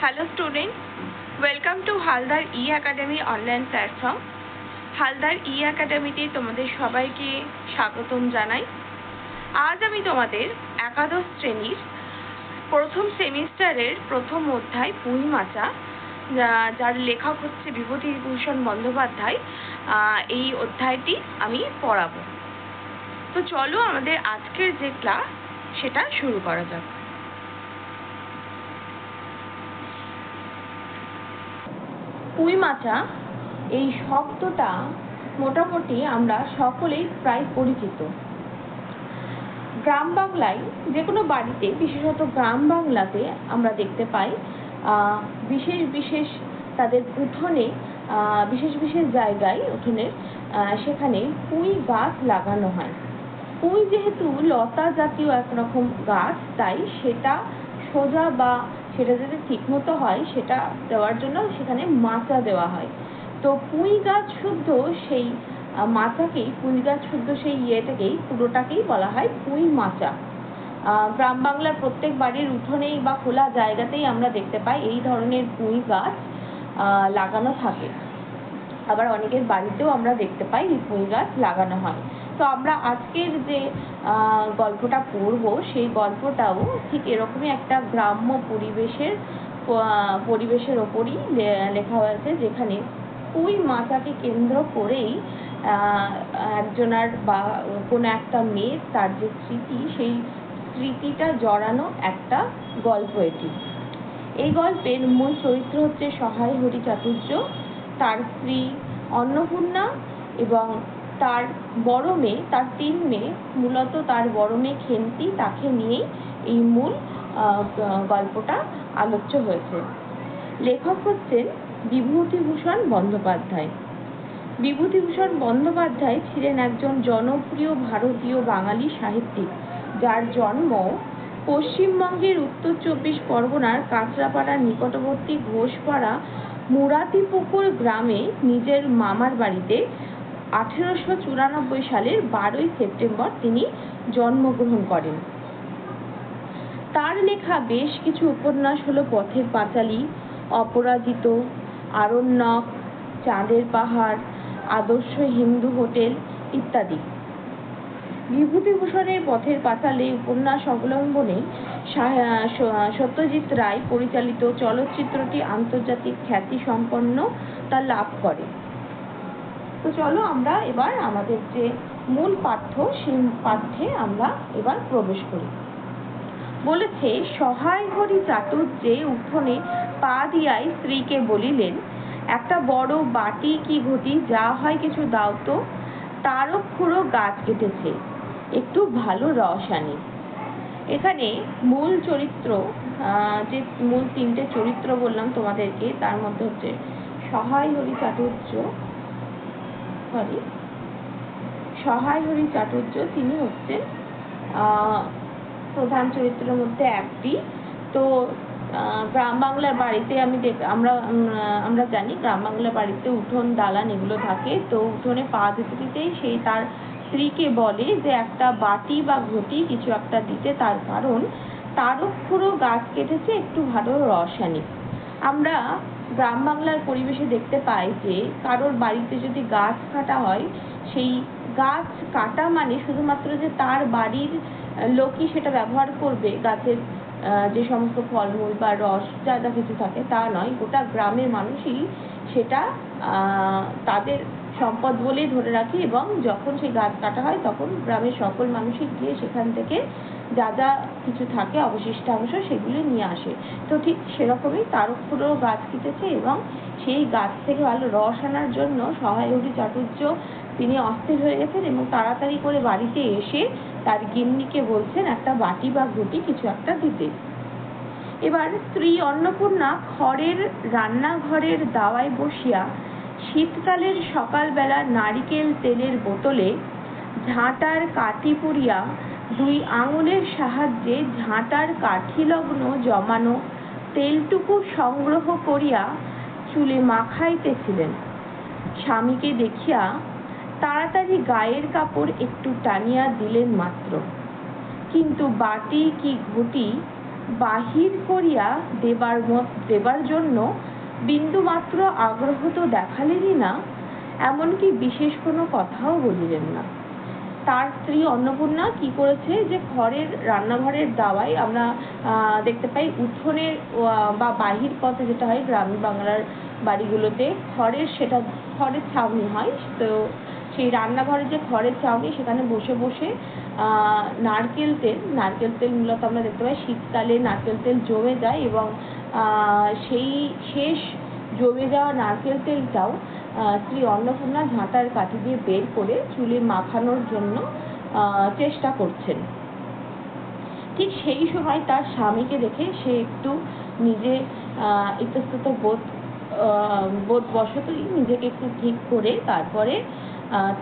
Hello students, welcome to Haldar e academy online platform. Haldar ই-একাডেমিতে তোমাদের সবাইকে স্বাগতম জানাই। আজ আমি তোমাদের একাদশ শ্রেণীর প্রথম সেমিস্টারের প্রথম অধ্যায় পুঁই মাচা, যার লেখক হচ্ছে বিভূতিভূষণ বন্দ্যোপাধ্যায়, এই অধ্যায়টি আমি পড়াবো। তো চলো আমাদের আজকের যে ক্লাস সেটা শুরু করা যাক। পুঁই মাচা এই শব্দটা মোটামুটি আমরা সকলেই প্রায় পরিচিত। গ্রাম বাংলায় যে কোনো বাড়িতে, বিশেষত গ্রাম বাংলাতে আমরা দেখতে পাই বিশেষ বিশেষ তাদের উঠোনে, বিশেষ বিশেষ জায়গায় উঠোনের সেখানে পুঁই গাছ লাগানো হয়। পুঁই যেহেতু লতা জাতীয় একরকম গাছ, তাই সেটা সোজা বা সেটা যদি ঠিকমতো হয় সেটা দেওয়ার জন্য সেখানে মাচা দেওয়া হয়। তো পুঁই গাছ শুদ্ধ সেই মাচাকেই, পুঁই গাছ শুদ্ধ সেই ইয়েটাকেই, পুরোটাকেই বলা হয় পুঁই মাচা। গ্রাম বাংলার প্রত্যেক বাড়ির উঠোনেই বা খোলা জায়গাতেই আমরা দেখতে পাই এই ধরনের পুঁই গাছ লাগানো থাকে। আবার অনেকের বাড়িতেও আমরা দেখতে পাই এই পুঁই গাছ লাগানো হয়। তো আমরা আজকের যে গল্পটা পড়ব সেই গল্পটাও ঠিক এরকমই একটা গ্রাম্য পরিবেশের ওপরই লেখা হয়েছে, যেখানে পুঁই মাচাকে কেন্দ্র করেই একজনার বা কোনো একটা মেয়ের তার যে স্মৃতি, সেই স্মৃতিটা জড়ানো একটা গল্প এটি। এই গল্পের মূল চরিত্র হচ্ছে সহায় হরি চাটুর্য, তার স্ত্রী অন্নপূর্ণা এবং তার বড় মেয়ে, তার 3 মেয়ে, মূলত তার বড় মেয়ে খেন্তি, তাকে নিয়েই এই মূল গল্পটা আলোচ্য হয়েছে। লেখক হচ্ছেন বিভূতিভূষণ বন্দ্যোপাধ্যায়। বিভূতিভূষণ বন্দ্যোপাধ্যায় ছিলেন একজন জনপ্রিয় ভারতীয় বাঙালি সাহিত্যিক, যার জন্ম পশ্চিমবঙ্গের উত্তর 24 পরগনার কাঁচরাপাড়ার নিকটবর্তী ঘোষপাড়া মুরাতিপুকুর গ্রামে নিজের মামার বাড়িতে 1894 সালের 12ই সেপ্টেম্বর তিনি জন্মগ্রহণ করেন। তার লেখা বেশ কিছু উপন্যাস হলো পথের পাঁচালী, অপরাজিত, আরণ্যক, চাঁদের পাহাড়, আদর্শ হিন্দু হোটেল ইত্যাদি। বিভূতিভূষণের পথের পাঁচালী উপন্যাস অবলম্বনে সত্যজিৎ রায় পরিচালিত চলচ্চিত্রটি আন্তর্জাতিক খ্যাতি সম্পন্নতা লাভ করে। তো চলো আমরা এবার আমাদের যে মূল পাঠ্য, সেই পাঠ্যে আমরা এবার প্রবেশ করি। বলেছে, সহায় হরি চাটুর্যে উঠোনে পা দিয়াই স্ত্রীকে বলিলেন, একটা বড় বাটি কি ঘটি যা হয় কিছু দাও তো, তারও খুঁড়ো গাছ কেটেছে, একটু ভালো রস আনি। এখানে মূল চরিত্র, যে মূল 3টে চরিত্র বললাম তোমাদেরকে, তার মধ্যে হচ্ছে সহায় হরি চাটুর্য, তিনি হচ্ছেন প্রধান চরিত্রের মধ্যে একটি। তো গ্রাম বাংলার বাড়িতে আমরা জানি গ্রাম বাংলার বাড়িতে উঠোন, দালান এগুলো থাকে। তো উঠোনে পা দিতে দিতেই সেই তার স্ত্রীকে বলে যে একটা বাটি বা ঘটি কিছু একটা দিতে, তার কারণ তারও পুরো গাছ কেটেছে, একটু ভালো রস আনি। আমরা গ্রাম বাংলার পরিবেশে দেখতে পাই যে কারোর বাড়িতে যদি গাছ কাটা হয়, সেই গাছ কাটা মানে শুধুমাত্র যে তার বাড়ির লোকই সেটা ব্যবহার করবে, গাছের যে সমস্ত ফলমূল বা রস যা যা কিছু থাকে তা নয়, গোটা গ্রামের মানুষই সেটা তাদের সম্পদ বলেই ধরে রাখে, এবং যখন সেই গাছ কাটা হয় তখন গ্রামের সকল মানুষই গিয়ে সেখান থেকে যা যা কিছু থাকে অবশিষ্টাংশ সেগুলি নিয়ে আসে। তো ঠিক সেরকমই তার উপরেও গাছ কেটেছে, এবং সেই গাছ থেকে ভালো রস আনার জন্য সহায় হরি চাটুর্য তিনি অস্থির হয়ে গেছেন এবং তাড়াতাড়ি করে বাড়িতে এসে তার গিন্নিকে বলছেন একটা বাটি বা ঘটি কিছু একটা দিতে। এবার স্ত্রী অন্নপূর্ণা খড়ের রান্নাঘরের দাওয়ায় বসিয়া শীতকালের সকালবেলা নারিকেল তেলের বোতলে ঝাঁটার কাঠি পুড়িয়া 2 আঙুলের সাহায্যে ঝাঁটার কাঠি লগ্ন জমানো তেলটুকু সংগ্রহ করিয়া চুলে মাখাইতেছিলেন। স্বামীকে দেখিয়া তাড়াতাড়ি গায়ের কাপড় একটু টানিয়া দিলেন মাত্র, কিন্তু বাটি কি ঘটি বাহির করিয়া দেবার জন্য বিন্দুমাত্র আগ্রহ তো দেখালেনই না, এমনকি বিশেষ কোনো কথাও বলিলেন না। তার স্ত্রী অন্নপূর্ণা কি করেছে, যে রান্নাঘরের দাওয়ায় আমরা দেখতে পাই উঠোনের বা বাহির পথে যেটা হয় গ্রামীণ বাংলার বাড়িগুলোতে খড়ের ছাউনি হয়, তো সেই রান্নাঘরের যে খড়ের ছাউনি সেখানে বসে বসে নারকেল তেল মূলত আমরা দেখতে পাই শীতকালে নারকেল তেল জমে যায়, এবং সেই শেষ জমে যাওয়া নারকেল তেলটাও শ্রী অন্নপূর্ণা ঝাঁটার কাঠি দিয়ে বের করে চুলে মাখানোর জন্য চেষ্টা করছেন। ঠিক সেই সময় তার স্বামীকে দেখে সে একটু নিজে ইতস্তত বোধবশতই নিজেকে একটু ঠিক করে তারপরে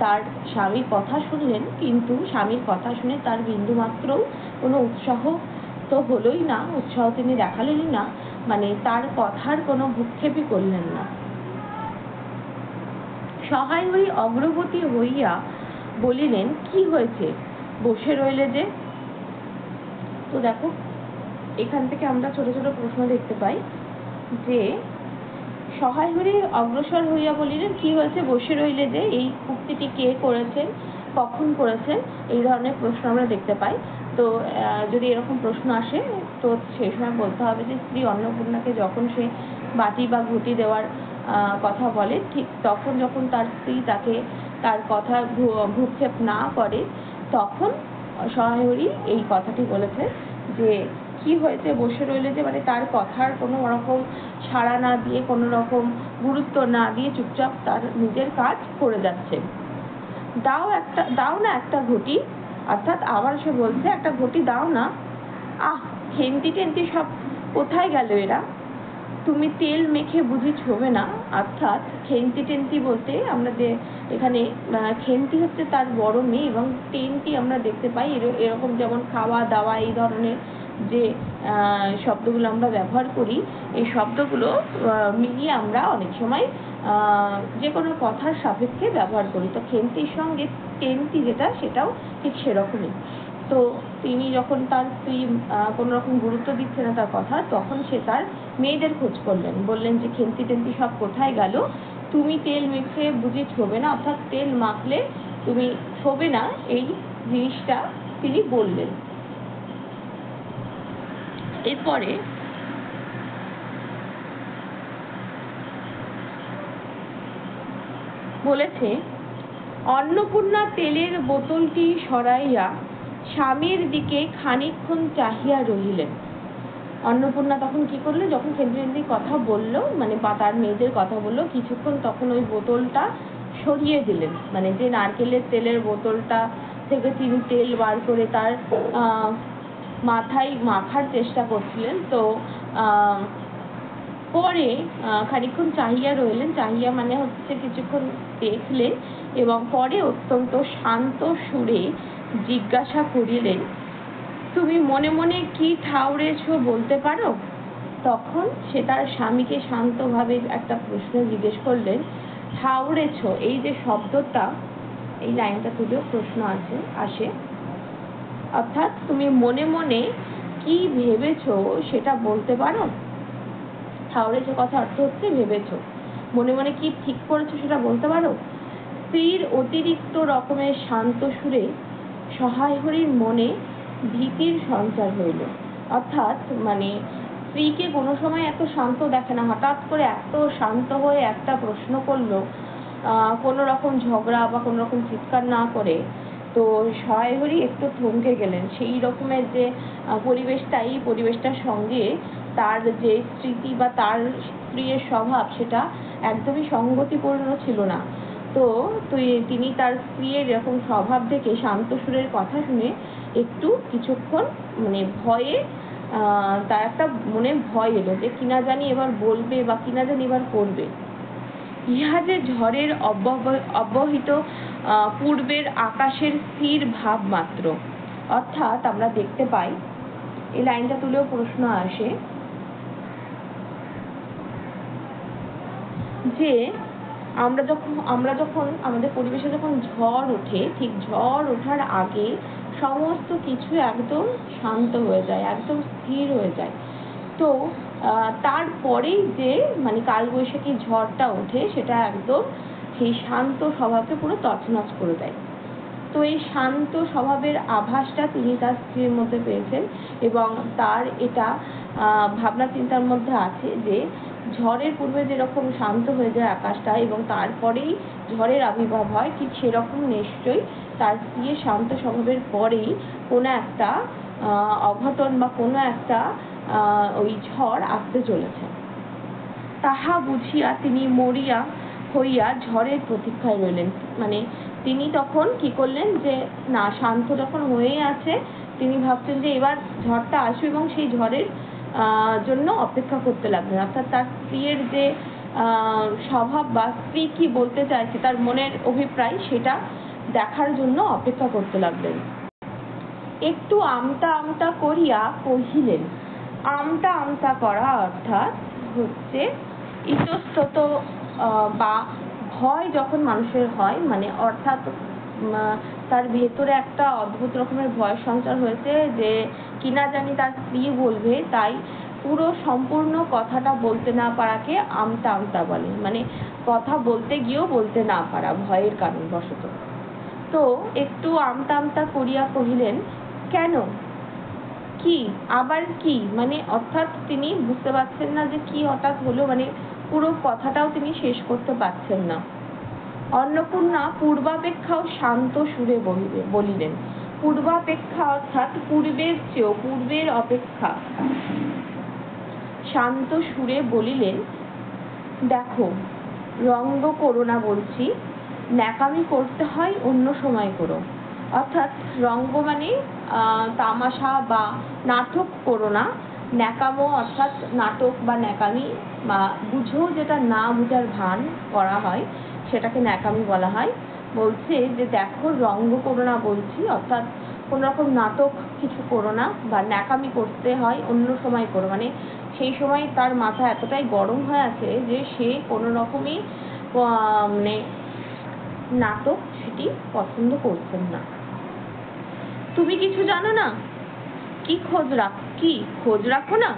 তার স্বামীর কথা শুনলেন, কিন্তু স্বামীর কথা শুনে তার বিন্দুমাত্রও কোনো উৎসাহ তো হলোই না, উৎসাহ তিনি দেখালেনই না, মানে তার কথার কোনো ভ্রুক্ষেপই করলেন না। সহায় হয়ে অগ্রগতি হইয়া বলিলেন, কি হয়েছে, বসে রইলে যে? তো দেখো, এখান থেকে আমরা ছোট ছোট প্রশ্ন দেখতে পাই যে সহায় হয়ে অগ্রসর হইয়া বলিলেন, কি হয়েছে, বসে রইলে যে? এই উক্তিটি কে করেছেন, কখন করেছেন, এই ধরনের প্রশ্ন আমরা দেখতে পাই। তো যদি এরকম প্রশ্ন আসে তো সেই সময় বলতে হবে যে স্ত্রী অন্নপূর্ণাকে যখন সে বাটি বা ঘটি দেওয়ার কথা বলে, ঠিক তখন যখন তার স্ত্রী তার কথা ভ্রুক্ষেপ না করে, তখন সহায়রী এই কথাটি বলেছে যে কি হয়েছে, বসে রইলে যে, মানে তার কথার কোনো রকম সাড়া না দিয়ে, কোনো রকম গুরুত্ব না দিয়ে চুপচাপ তার নিজের কাজ করে যাচ্ছে। দাও না একটা ঘটি, অর্থাৎ আবার সে বলছে একটা ঘটি দাও না, খেন্তি টেন্তি সব কোথায় গেল এরা, তুমি তেল মেখে বুঝি ছোবে না। অর্থাৎ খেন্তি টেন্তি বলতে আমরা যে এখানে খেন্তি হচ্ছে তার বড় মেয়ে, এবং টেন্টি আমরা দেখতে পাই এরকম যেমন খাওয়া দাওয়া এই ধরনের যে শব্দগুলো আমরা ব্যবহার করি, এই শব্দগুলো মিলিয়ে আমরা অনেক সময় যে কোনো কথার সাপেক্ষে ব্যবহার করি। তো খেন্তির সঙ্গে টেন্টি যেটা, সেটাও ঠিক সেরকমই। তো তিনি যখন তার স্ত্রী কোনো রকম গুরুত্ব দিচ্ছে না তার কথা, তখন সে তার মেয়েদের খোঁজ করলেন, বললেন যে খেন্তি টেন্তি সব কোথায় গেল, তুমি তেল মেখে বুঝি ছোবে না, অর্থাৎ তেল মাখলে তুমি ছোবে না, এই জিনিসটা তিনি বললেন। এরপরে বলেছে, অন্নপূর্ণা তেলের বোতলটি সরাইয়া স্বামীর দিকে খানিকক্ষণ চাহিয়া রহিলেন। অন্নপূর্ণা তখন কি করলো, যখন খেন্তি কথা বললো, মানে বা তার মেয়েদের কথা বললো, কিছুক্ষণ তখন ওই বোতলটা সরিয়ে দিলেন, মানে যে নারকেলের তেলের বোতলটা থেকে তিনি তেল বার করে তার মাথায় মাখার চেষ্টা করছিলেন। তো পরে খানিকক্ষণ চাহিয়া রইলেন, চাহিয়া মানে হচ্ছে কিছুক্ষণ দেখলেন, এবং পরে অত্যন্ত শান্ত সুরে জিজ্ঞাসা করিলেন, তুমি মনে মনে কি ঠাউরেছ বলতে পারো? তখন সে তার স্বামীকে শান্তভাবে একটা প্রশ্ন জিজ্ঞেস করলেন, ঠাউরেছ, এই যে শব্দটা, এই লাইনটা তুলেও প্রশ্ন আসে, অর্থাৎ তুমি মনে মনে কি ভেবেছো সেটা বলতে পারো? ঠাউরেছ কথা অর্থ হচ্ছে ভেবেছো, মনে মনে কি ঠিক করেছো সেটা বলতে পারো? স্ত্রীর অতিরিক্ত রকমের শান্ত সুরে সহায় হরির মনে ভীতির সঞ্চার হইল। অর্থাৎ মানে স্ত্রীকে কোনো সময় এত শান্ত দেখে না, হঠাৎ করে এত শান্ত হয়ে একটা প্রশ্ন করলো, কোনো রকম ঝগড়া বা কোনো রকম চিৎকার না করে। তো সহায় হরি একটু থমকে গেলেন। সেই রকমের যে পরিবেশটা, এই পরিবেশটার সঙ্গে তার যে স্মৃতি বা তার স্ত্রীর স্বভাব, সেটা একদমই সঙ্গতিপূর্ণ ছিল না। তো তিনি তার স্ত্রীর এরকম স্বভাব দেখে শান্ত সুরের কথা শুনে একটু কিছুক্ষণ মানে ভয়ে তার একটা মনে ভয় এলো, যে কিনা জানি এবার বলবে বা কিনা জানি এবার করবে। ইহা যে ঝড়ের অব্যবহিত পূর্বের আকাশের স্থির ভাব মাত্র। অর্থাৎ আমরা দেখতে পাই, এই লাইনটা তুলেও প্রশ্ন আসে যে আমরা যখন আমাদের পরিবেশে যখন ঝড় ওঠে, ঠিক ঝড় ওঠার আগে সমস্ত কিছু একদম শান্ত হয়ে যায়, একদম স্থির হয়ে যায়। তো তারপরেই যে মানে কালবৈশাখী ঝড়টা ওঠে সেটা একদম সেই শান্ত স্বভাবকে পুরো তছনছ করে দেয়। তো এই শান্ত স্বভাবের আভাসটা তিনি তার স্ত্রীর মধ্যে পেয়েছেন এবং তার এটা ভাবনা চিন্তার মধ্যে আছে যে ঝড়ের পূর্বে যেরকম শান্ত হয়ে যায় আকাশটা এবং তারপরেই ঝড়ের আবির্ভাব হয়, ঠিক সেরকম নিশ্চয়ই তার স্ত্রীর শান্ত স্বভাবের পরেই কোনো একটা অঘটন বা কোনো একটা ওই ঝড় আসতে চলেছে। তাহা বুঝিয়া তিনি মরিয়া হইয়া ঝড়ের প্রতীক্ষায় রইলেন। মানে তিনি তখন কি করলেন যে না, শান্ত যখন হয়েই আছে তিনি ভাবছেন যে এবার ঝড়টা আসবে এবং সেই ঝড়ের জন্য অপেক্ষা করতে লাগলেন। অর্থাৎ তার স্ত্রীর যে স্বভাব বা স্ত্রী কি বলতে চাইছে, তার মনের অভিপ্রায়, সেটা দেখার জন্য অপেক্ষা করতে লাগলেন। একটু আমতা আমতা করিয়া কহিলেন। আমতা আমতা করা অর্থাৎ হচ্ছে ইতস্তত বা ভয় যখন মানুষের হয়, মানে অর্থাৎ তার ভেতরে একটা অদ্ভুত রকমের ভয় সঞ্চার হয়েছে যে কিনা জানি তার স্ত্রী বলবে, তাই পুরো সম্পূর্ণ কথাটা বলতে না পারাকে আমতা আমতা বলে। মানে কথা বলতে গিয়েও বলতে না পারা ভয়ের কারণবশত। তো একটু আমতা আমতা করিয়া কহিলেন, কেন, কি, আবার কি? মানে অর্থাৎ তিনি বুঝতে পারছেন না যে কি হঠাৎ হলো, মানে পুরো কথাটাও তিনি শেষ করতে পারছেন না। অন্নপূর্ণা পূর্বাপেক্ষাও শান্ত সুরে বলিলেন। পূর্বাপেক্ষা অর্থাৎ পূর্বের চেয়েও, পূর্বের অপেক্ষা শান্ত সুরে বলিলেন, দেখো, রঙ্গ করো না বলছি, ন্যাকামি করতে হয় অন্য সময় করো। অর্থাৎ রঙ্গ মানে তামাশা বা নাটক করো না, ন্যাকামো অর্থাৎ নাটক বা ন্যাকামি বা বুঝো যেটা না বুঝার ভান করা হয় সেটাকে ন্যাকামি বলা হয়। বলছে যে দেখো, রঙ্গ করো না বলছি, অর্থাৎ কোন রকম নাটক কিছু করো না বা ন্যাকামি করতে হয় অন্য সময় করো। মানে সেই সময় তার মাথা এতটাই গরম হয়ে আছে যে সে কোনো রকমই মানে নাটক সেটি পছন্দ করছেন না। তুমি কিছু জানো না, কি খোঁজ রাখো না?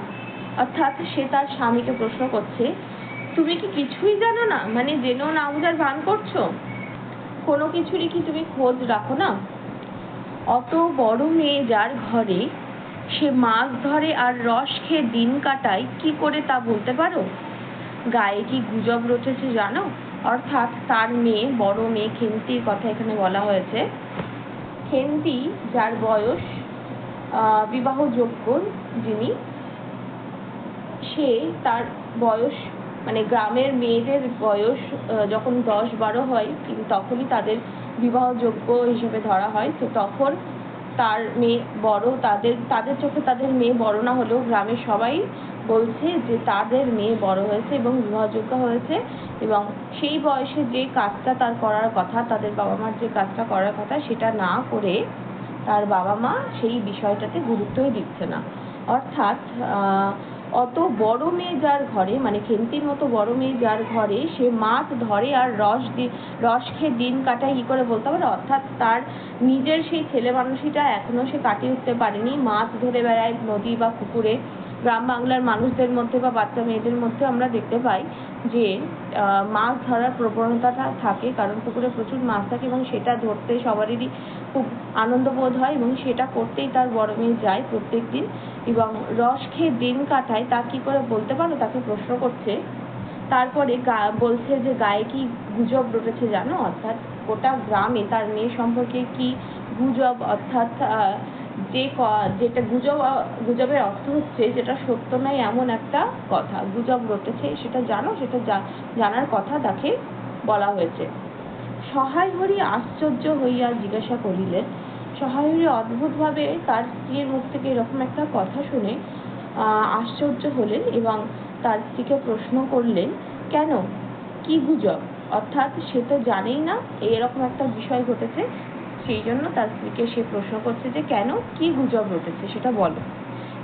অর্থাৎ সে তার স্বামীকে প্রশ্ন করছে, তুমি কি কিছুই জানো না, মানে জেনেও না বুঝার ভান করছো? কোনো কিছুরই কি তুমি খোঁজ রাখো না? অত বড় মেয়ে যার ঘরে, সে মাছ ধরে আর রস খেয়ে দিন কাটায়, কি করে তা বলতে পারো? গায়ে কি গুজব রটেছে জানো? অর্থাৎ তার মেয়ে, বড় মেয়ে খেন্তির কথা এখানে বলা হয়েছে। খেন্তি যার বয়স বিবাহযোগ্য, যিনি, সে তার বয়স মানে গ্রামের মেয়েদের বয়স যখন 10-12 হয় তখনই তাদের বিবাহযোগ্য হিসেবে ধরা হয়। তো তখন তার মেয়ে বড়, তাদের চোখে তাদের মেয়ে বড় না হলেও গ্রামের সবাই বলছে যে তাদের মেয়ে বড় হয়েছে এবং বিবাহযোগ্য হয়েছে, এবং সেই বয়সে যে কাজটা তার করার কথা, তাদের বাবা মার যে কাজটা করার কথা, সেটা না করে তার বাবা মা সেই বিষয়টাতে গুরুত্বই দিচ্ছে না। অর্থাৎ অত বড় মেয়ে যার ঘরে, মানে খেন্তির মতো বড় মেয়ে যার ঘরে, সে মাছ ধরে আর রস খেয়ে দিন কাটায়, কি করে বলতে পারে? অর্থাৎ তার নিজের সেই ছেলে মানুষটা এখনো সে কাটিয়ে উঠতে পারেনি, মাছ ধরে বেড়ায় নদী বা পুকুরে। গ্রাম বাংলার মানুষদের মধ্যে বা বাচ্চা মেয়েদের মধ্যে আমরা দেখতে পাই যে মাছ ধরার প্রবণতাটা থাকে, কারণ পুকুরে প্রচুর মাছ থাকে এবং সেটা ধরতে সবারই খুব আনন্দ বোধ হয় এবং সেটা করতেই তার বড় মেয়ে যায় প্রত্যেক দিন এবং রস খেয়ে দিন কাটায়। তা কি করে বলতে পারো? তাকে প্রশ্ন করছে। তারপরে বলছে যে গায়ে কি গুজব রটেছে জানো? অর্থাৎ গোটা গ্রামে তার মেয়ে সম্পর্কে কি গুজব, অর্থাৎ যেটা গুজবের অর্থ হচ্ছে যেটা সত্য নয় এমন একটা কথা, গুজব রটেছে, সেটা জানো? সেটা জানার কথা তাকে বলা হয়েছে। সহায় হরি আশ্চর্য হইয়া জিজ্ঞাসা করিলেন। সহায় হরি অদ্ভুতভাবে তার স্ত্রীর মুখ থেকে এরকম একটা কথা শুনে আশ্চর্য হলেন এবং তার স্ত্রীকে প্রশ্ন করলেন, কেন, কি গুজব? অর্থাৎ সে তো জানেই না এরকম একটা বিষয় ঘটেছে, সেই জন্য তার স্ত্রীকে সে প্রশ্ন করছে যে কেন, কি গুজব রটেছে সেটা বলো।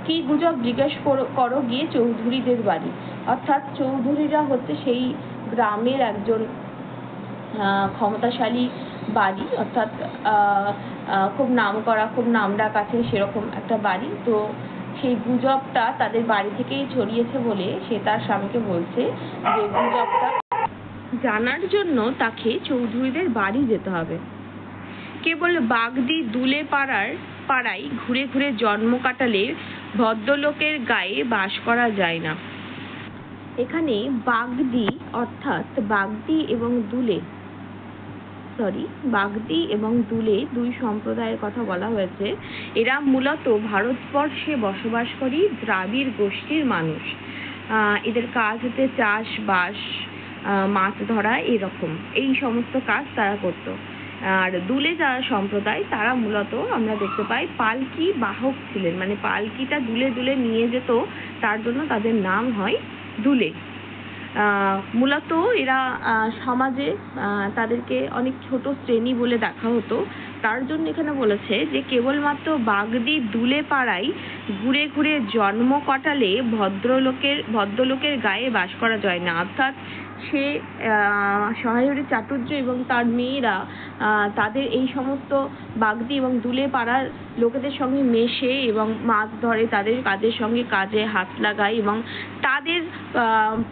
কি গুজব জিজ্ঞেস করো গিয়ে চৌধুরীদের বাড়ি। অর্থাৎ চৌধুরীরা হচ্ছে সেই গ্রামের একজন ক্ষমতাশালী বাড়ি, অর্থাৎ খুব নামকরা, খুব নামডাক আছে সেরকম একটা বাড়ি। তো সেই গুজবটা তাদের বাড়ি থেকেই ছড়িয়েছে বলে সে তার স্বামীকে বলছে যে গুজবটা জানার জন্য তাকে চৌধুরীদের বাড়ি যেতে হবে। কেবল বাগদি দুলে পাড়ায় ঘুরে ঘুরে জন্ম কাটালে ভদ্রলোকের গায়ে বাস করা যায় না। এখানে বাগদি অর্থাৎ বাগদি এবং দুলে দুই সম্প্রদায়ের কথা বলা হয়েছে। এরা মূলত ভারতবর্ষে বসবাসকারী দ্রাবিড় গোষ্ঠীর মানুষ। এদের কাজ হচ্ছে চাষবাস, মাছ ধরা, এরকম এই সমস্ত কাজ তারা করত। আর দুলে যারা সম্প্রদায় তারা মূলত আমরা দেখতে পাই পালকি বাহক ছিলেন, মানে পালকিটা দুলে দুলে নিয়ে যেত, তার জন্য তাদের নাম হয় দুলে। মূলত এরা সমাজে তাদেরকে অনেক ছোট শ্রেণী বলে দেখা হতো। তার জন্য এখানে বলেছে যে কেবলমাত্র বাগদি দুলে পাড়ায় ঘুরে ঘুরে জন্ম কাটালে ভদ্রলোকের গায়ে বাস করা যায় না। অর্থাৎ সে সহায়রী চাটুর্য এবং তার মেয়েরা তাদের এই সমস্ত বাগদি এবং দুলে পাড়ার লোকেদের সঙ্গে মেশে এবং মাছ ধরে, তাদের কাজের সঙ্গে কাজে হাত লাগায় এবং তাদের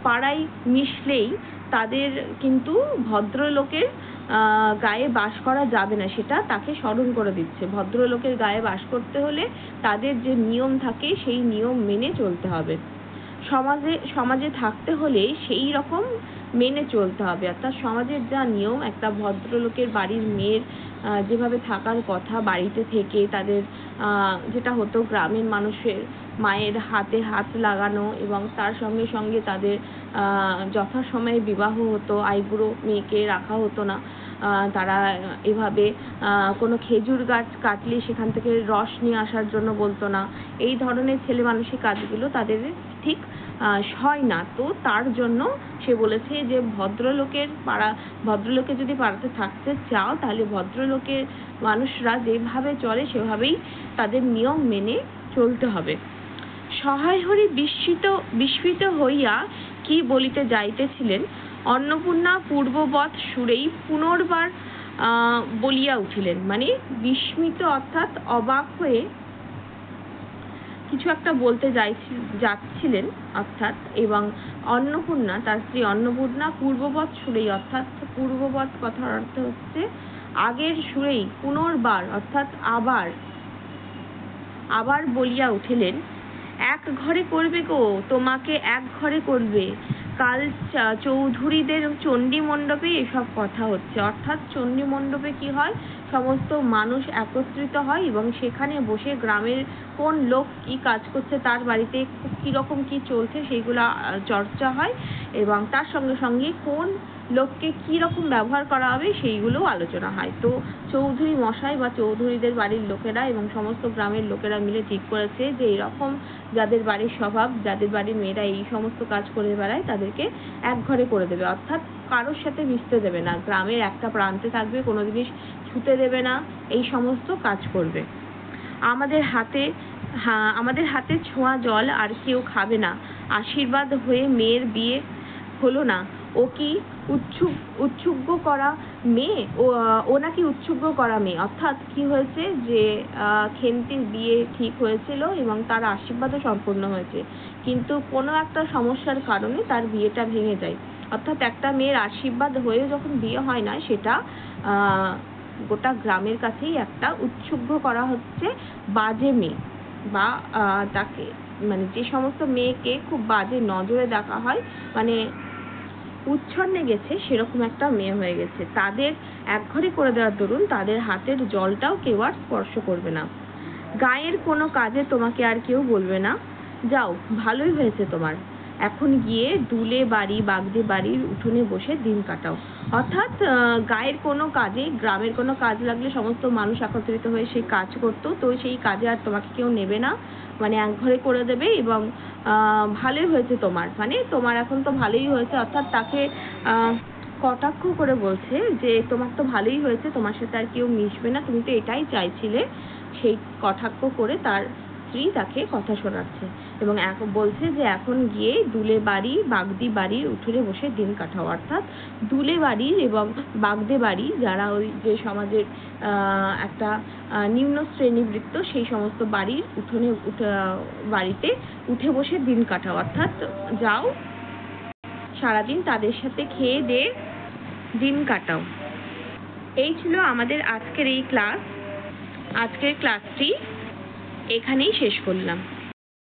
পাড়ায় মিশলেই তাদের কিন্তু ভদ্রলোকের গায়ে বাস করা যাবে না, সেটা তাকে স্মরণ করে দিচ্ছে। ভদ্রলোকের গায়ে বাস করতে হলে তাদের যে নিয়ম থাকে সেই নিয়ম মেনে চলতে হবে। সমাজে থাকতে হলে সেই রকম মেনে চলতে হবে। অর্থাৎ সমাজের যা নিয়ম, একটা ভদ্রলোকের বাড়ির মেয়ের যেভাবে থাকার কথা বাড়িতে থেকে তাদের যেটা হতো গ্রামের মানুষের মায়ের হাতে হাত লাগানো এবং তার সঙ্গে সঙ্গে তাদের যথাসময়ে বিবাহ হতো, আইবুড়ো মেয়েকে রাখা হতো না। তারা এভাবে কোনো খেজুর গাছ কাটলে সেখান থেকে রস নিয়ে আসার জন্য বলতো না। এই ধরনের ছেলে মানুষের কাজগুলো তাদের ঠিক হয় না। তো তার জন্য সে বলেছে যে ভদ্রলোকে যদি পাড়াতে থাকতে চাও তাহলে ভদ্রলোকের মানুষরা যেভাবে চলে সেভাবেই তাদের নিয়ম মেনে চলতে হবে। সহায় হরি বিস্মিত হইয়া কি বলিতে যাইতেছিলেন, অন্নপূর্ণা পূর্ববৎ সুরেই পুনর্বার বলিয়া উঠিলেন। মানে বিস্মিত অর্থাৎ অবাক হয়ে কিছু একটা বলতে যাচ্ছিলেন অর্থাৎ, এবং অন্নপূর্ণা তার স্ত্রী অন্নপূর্ণা পূর্ববৎ সুরেই অর্থাৎ পূর্ববৎ কথার অর্থ হচ্ছে আগের সুরেই, পুনর্বার অর্থাৎ আবার বলিয়া উঠিলেন, এক ঘরে করবে গো, তোমাকে এক ঘরে করবে। কাল চৌধুরীদের চণ্ডী মণ্ডপে এসব কথা হচ্ছে। অর্থাৎ চণ্ডী মণ্ডপে কি হয়, সমস্ত মানুষ একত্রিত হয় এবং সেখানে বসে গ্রামের কোন লোক কি কাজ করছে, তার বাড়িতে কিরকম কি চলছে সেইগুলো চর্চা হয় এবং তার সঙ্গে সঙ্গে কোন লোককে কি রকম ব্যবহার করা হবে সেইগুলো আলোচনা হয়। তো চৌধুরী মশাই বা চৌধুরীদের বাড়ির লোকেরা এবং সমস্ত গ্রামের লোকেরা মিলে ঠিক করেছে যে এরকম যাদের বাড়ির স্বভাব, যাদের বাড়ির মেয়েরা এই সমস্ত কাজ করে বেড়ায় তাদেরকে এক ঘরে করে দেবে। অর্থাৎ কারোর সাথে মিশতে দেবে না, গ্রামের একটা প্রান্তে থাকবে, কোনো জিনিস ছুতে দেবে না, এই সমস্ত কাজ করবে। আমাদের হাতে ছোঁয়া জল আর কেউ খাবে না। আশীর্বাদ হয়ে মেয়ের বিয়ে হলো না, ও কি উৎসুগ্য করা মেয়ে, ও নাকি উৎসুগ্য করা মেয়ে। অর্থাৎ কি হয়েছে যে খেন্তির বিয়ে ঠিক হয়েছিল এবং তার আশীর্বাদও সম্পূর্ণ হয়েছে, কিন্তু কোনো একটা সমস্যার কারণে তার বিয়েটা ভেঙে যায়। অর্থাৎ একটা মেয়ের আশীর্বাদ হয়ে যখন বিয়ে হয় না, সেটা গোটা গ্রামের কাছেই একটা উৎসুগ্য করা হচ্ছে বাজে মেয়ে, বা তাকে মানে যে সমস্ত মেয়েকে খুব বাজে নজরে দেখা হয়, মানে উচ্ছন্নে গেছে সেরকম একটা মেয়ে হয়ে গেছে, তাদের একঘরে করে দেওয়ার দরুন তাদের হাতের জলটাও কেউ আর স্পর্শ করবে না। গায়ের কোনো কাজে তোমাকে আর কেউ বলবে না, যাও ভালোই হয়েছে তোমার, এখন গিয়ে দুলে বাড়ি বাগদি বাড়ির উঠোনে বসে দিন কাটাও। অর্থাৎ গায়ের কোনো কাজে, গ্রামের কোনো কাজ লাগলে সমস্ত মানুষ একত্রিত হয়ে সেই কাজ করতো, তো সেই কাজে আর তোমাকে কেউ নেবে না, মানে একঘরে করে দেবে এবং ভালোই হয়েছে তোমার, মানে তোমার এখন তো ভালোই হয়েছে। অর্থাৎ তাকে কটাক্ষ করে বলছে যে তোমার তো ভালোই হয়েছে, তোমার সাথে আর কেউ মিশবে না, তুমি তো এটাই চাইছিলে। সেই কটাক্ষ করে তার স্ত্রী তাকে কথা শোনাচ্ছে এবং বলছে যে এখন গিয়ে দুলে বাড়ি বাগদি বাড়ির উঠোনে বসে দিন কাটাও। অর্থাৎ দুলে বাড়ির এবং বাগদে বাড়ি যারা ওই যে সমাজের একটা নিম্ন শ্রেণীবৃত্ত, সেই সমস্ত বাড়ির বাড়িতে উঠে বসে দিন কাটাও। অর্থাৎ যাও সারাদিন তাদের সাথে খেয়ে দিয়ে দিন কাটাও। এই ছিল আমাদের আজকের এই ক্লাস। আজকের ক্লাসটি এখানেই শেষ করলাম।